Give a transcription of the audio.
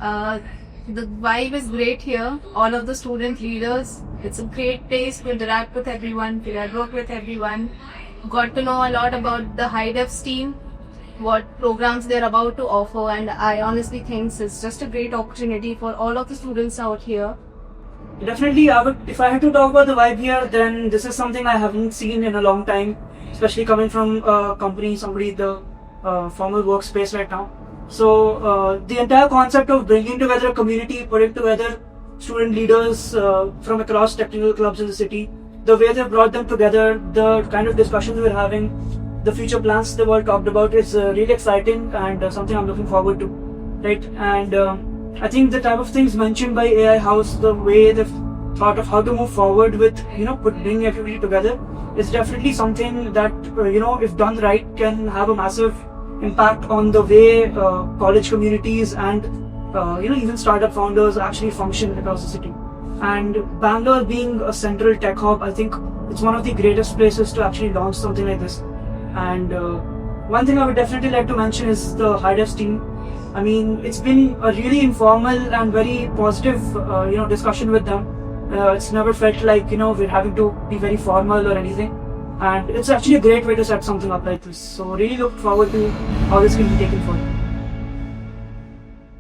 Uh, the vibe is great here. All of the student leaders. It's a great place to interact with everyone, to network with everyone. Got to know a lot about the HiDevs team, what programs they're about to offer, and I honestly think it's just a great opportunity for all of the students out here. Definitely, if I had to talk about the vibe here, then this is something I haven't seen in a long time, especially coming from a company, somebody in the formal workspace right now. So the entire concept of bringing together a community, putting together student leaders from across technical clubs in the city, the way they've brought them together, the kind of discussions we're having, the future plans they've all talked about is really exciting and something I'm looking forward to, right? And I think the type of things mentioned by AI House, the way they've thought of how to move forward with, bringing everybody together is definitely something that, if done right, can have a massive impact on the way college communities and, even startup founders actually function across the city. And Bangalore being a central tech hub, I think it's one of the greatest places to actually launch something like this. And one thing I would definitely like to mention is the HiDevs team. I mean, it's been a really informal and very positive, discussion with them. It's never felt like, we're having to be very formal or anything. And it's actually a great way to set something up like this. So really look forward to how this can be taken forward.